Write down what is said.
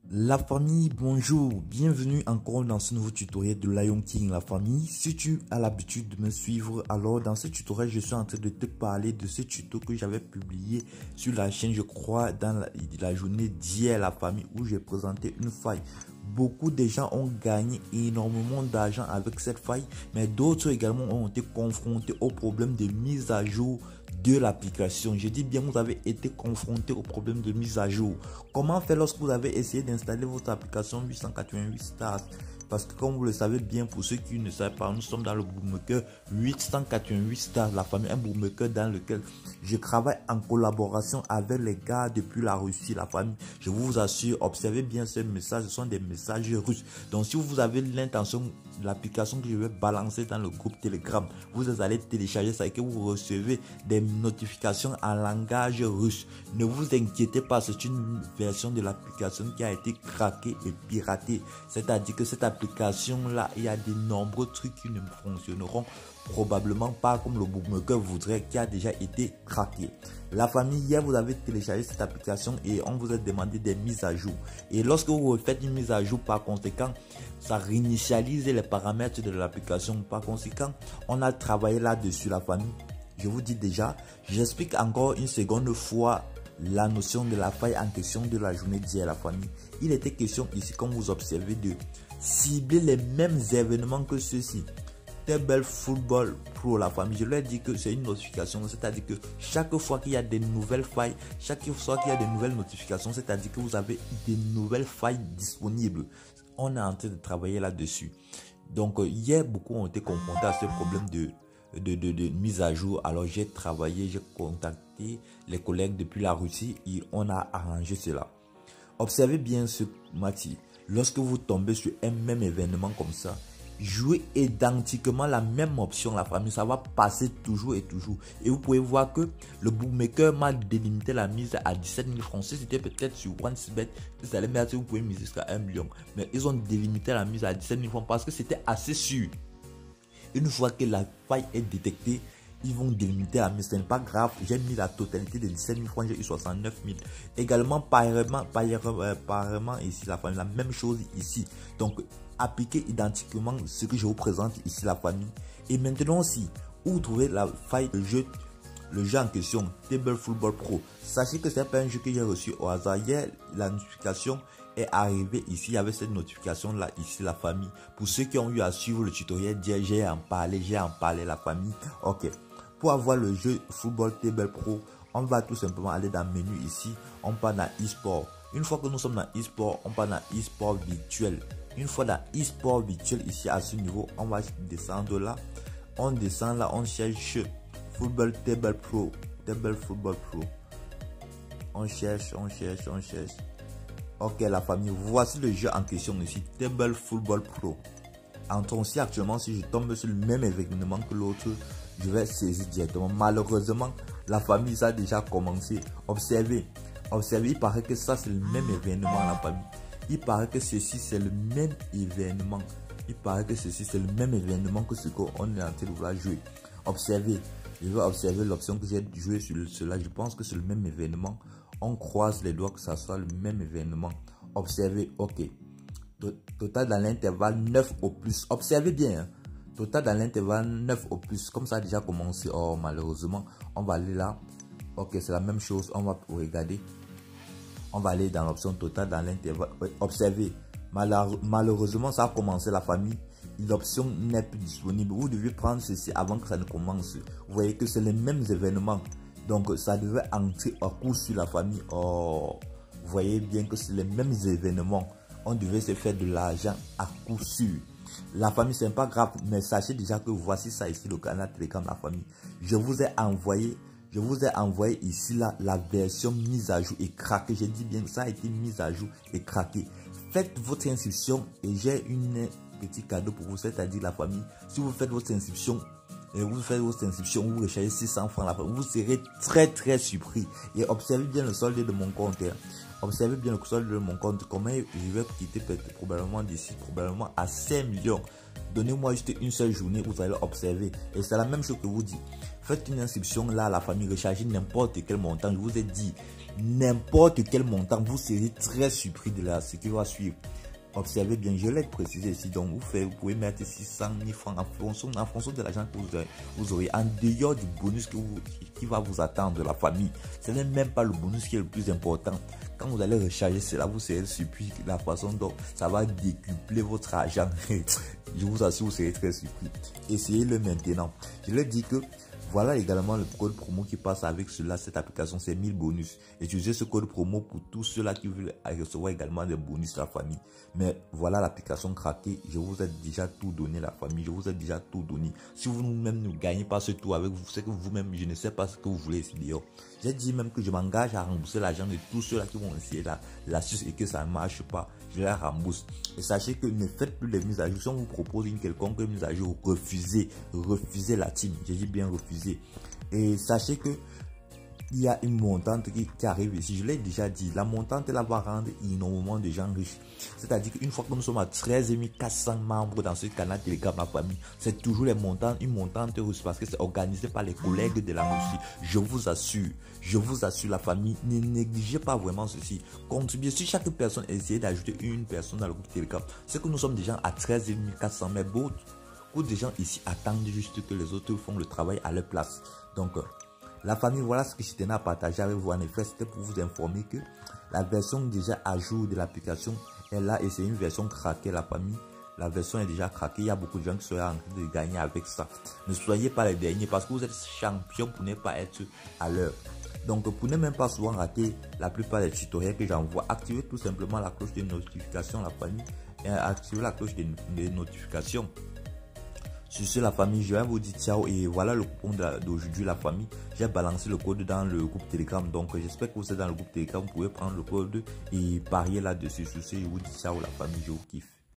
La famille, bonjour, bienvenue encore dans ce nouveau tutoriel de Lion King. La famille, si tu as l'habitude de me suivre, alors dans ce tutoriel, je suis en train de te parler de ce tuto que j'avais publié sur la chaîne, je crois, dans la journée d'hier, la famille, où j'ai présenté une faille. Beaucoup de gens ont gagné énormément d'argent avec cette faille, mais d'autres également ont été confrontés au problème de mise à jour de l'application. Je dis bien, vous avez été confronté au problème de mise à jour. Comment faire lorsque vous avez essayé d'installer votre application 888 Stars? Parce que comme vous le savez bien, pour ceux qui ne savent pas, nous sommes dans le bookmaker 888 Stars, la famille, un bookmaker dans lequel je travaille en collaboration avec les gars depuis la Russie, la famille. Je vous assure, observez bien ces messages, ce sont des messages russes. Donc si vous avez l'intention, l'application que je vais balancer dans le groupe Telegram, vous allez télécharger ça et que vous recevez des notifications en langage russe. Ne vous inquiétez pas, c'est une version de l'application qui a été craquée et piratée. C'est-à-dire que cette application-là, il y a de nombreux trucs qui ne fonctionneront probablement pas comme le bookmaker voudrait, qui a déjà été craqué. La famille, hier vous avez téléchargé cette application et on vous a demandé des mises à jour. Et lorsque vous faites une mise à jour, par conséquent, ça réinitialise les paramètres de l'application. Par conséquent, on a travaillé là-dessus, la famille. Je vous dis déjà, j'explique encore une seconde fois la notion de la faille en question de la journée d'hier, la famille. Il était question ici, comme vous observez, de cibler les mêmes événements que ceux-ci. Table Football Pro, la famille, je leur ai dit que c'est une notification, c'est-à-dire que chaque fois qu'il y a des nouvelles failles, chaque fois qu'il y a des nouvelles notifications, c'est-à-dire que vous avez des nouvelles failles disponibles. On est en train de travailler là-dessus. Donc hier, beaucoup ont été confrontés à ce problème de mise à jour. Alors j'ai travaillé, j'ai contacté les collègues depuis la Russie et on a arrangé cela. Observez bien ce match. Lorsque vous tombez sur un même événement comme ça, jouez identiquement la même option, la famille, ça va passer toujours et toujours. Et vous pouvez voir que le bookmaker m'a délimité la mise à 17 000 francs. Si c'était peut-être sur OneSbet, vous allez mettre, vous pouvez miser jusqu'à 1 million. Mais ils ont délimité la mise à 17 000 francs parce que c'était assez sûr. Une fois que la faille est détectée, ils vont délimiter la mise. Ce n'est pas grave, j'ai mis la totalité de 17 000 francs, j'ai eu 69 000. Également, pareillement ici, la famille, la même chose ici. Donc, appliquez identiquement ce que je vous présente ici, la famille. Et maintenant aussi, où vous trouvez la faille de jeu, le jeu en question, Table Football Pro. Sachez que ce n'est pas un jeu que j'ai reçu au hasard. Hier, la notification est arrivée ici. Il y avait cette notification là, ici, la famille. Pour ceux qui ont eu à suivre le tutoriel d'hier, j'ai en parlé, la famille. Ok. Pour avoir le jeu Football Table Pro, on va tout simplement aller dans le menu ici. On part dans e-sport. Une fois que nous sommes dans e-sport, on part dans e-sport virtuel. Une fois dans e-sport virtuel ici à ce niveau, on va descendre là. On descend là, on cherche Football Table Pro. Table Football Pro. On cherche. Ok la famille, voici le jeu en question ici. Table Football Pro. Entrons ici actuellement, si je tombe sur le même événement que l'autre, je vais saisir directement. Malheureusement, la famille ça a déjà commencé. Observez, il paraît que ça c'est le même événement, la famille. Il paraît que ceci c'est le même événement. Que ce qu'on est en train de vouloir jouer. Observez, je vais observer l'option que j'ai joué sur cela. Je pense que c'est le même événement. On croise les doigts que ça soit le même événement. Observez, ok. Total dans l'intervalle 9 au plus. Observez bien. Hein. Total dans l'intervalle 9 au plus. Comme ça a déjà commencé. Oh, malheureusement, on va aller là. Ok, c'est la même chose. On va regarder. On va aller dans l'option totale dans l'intervalle. Observez. Malheureusement, ça a commencé, la famille. L'option n'est plus disponible. Vous devez prendre ceci avant que ça ne commence. Vous voyez que c'est les mêmes événements. Donc, ça devait entrer à coup sur la famille. Oh, vous voyez bien que c'est les mêmes événements. On devait se faire de l'argent à coup sûr. La famille, ce n'est pas grave, mais sachez déjà que voici ça ici, le canal Telegram, la famille. Je vous ai envoyé ici la version mise à jour et craquée. J'ai dit bien que ça a été mise à jour et craqué. Faites votre inscription et j'ai une petit cadeau pour vous, c'est-à-dire la famille. Si vous faites votre inscription, vous rechargez 600 francs la famille, vous serez très surpris. Et observez bien le solde de mon compte. Hein. Observez bien le solde de mon compte. Comment je vais quitter probablement d'ici, probablement à 5 millions. Donnez-moi juste une seule journée, vous allez observer. Et c'est la même chose que vous dites. Faites une inscription là à la famille, rechargez n'importe quel montant. Je vous ai dit, n'importe quel montant, vous serez très surpris de ce qui va suivre. Observez bien, je l'ai précisé ici, donc vous pouvez mettre 600 000 francs en fonction de l'argent que vous aurez, en dehors du bonus qui va vous attendre de la famille. Ce n'est même pas le bonus qui est le plus important. Quand vous allez recharger cela, vous serez surpris de la façon dont ça va décupler votre argent. Je vous assure, vous serez très surpris. Essayez-le maintenant. Je leur dis que voilà également le code promo qui passe avec cela. Cette application, c'est 1000 bonus. Utilisez ce code promo pour tous ceux-là qui veulent recevoir également des bonus de la famille. Mais voilà l'application craquée. Je vous ai déjà tout donné, la famille. Je vous ai déjà tout donné. Si vous-même ne gagnez pas ce tour avec vous, c'est que vous-même, je ne sais pas ce que vous voulez ici d'ailleurs. J'ai dit même que je m'engage à rembourser l'argent de tous ceux-là qui vont essayer l'astuce et que ça ne marche pas. Je la rembourse. Et sachez que ne faites plus les mises à jour. Si on vous propose une quelconque mise à jour, refusez la team. J'ai dit bien refuser. Et sachez que il y a une montante qui arrive ici. Je l'ai déjà dit, la montante elle va rendre énormément de gens riches. C'est-à-dire qu'une fois que nous sommes à 13 400 membres dans ce canal Telegram, ma famille, c'est toujours une montante russe parce que c'est organisé par les collègues de la Russie. Je vous assure la famille, ne négligez pas vraiment ceci. Contribuez, si chaque personne essaie d'ajouter une personne dans le groupe Telegram, c'est que nous sommes déjà à 13 400, mais beaucoup de gens ici attendent juste que les autres font le travail à leur place. Donc, la famille, voilà ce que je tenais à partager avec vous. En effet, c'était pour vous informer que la version déjà à jour de l'application est là et c'est une version craquée, la famille. La version est déjà craquée. Il y a beaucoup de gens qui seraient en train de gagner avec ça. Ne soyez pas les derniers parce que vous êtes champion pour ne pas être à l'heure. Donc, pour ne même pas souvent rater la plupart des tutoriels que j'envoie, activez tout simplement la cloche de notification, la famille, et activez la cloche de notification. Sur ce, la famille, je vais vous dire ciao et voilà le coupon d'aujourd'hui, la famille. J'ai balancé le code dans le groupe Telegram, donc j'espère que vous êtes dans le groupe Telegram. Vous pouvez prendre le code et parier là-dessus. Sur ce, je vous dis ciao, la famille, je vous kiffe.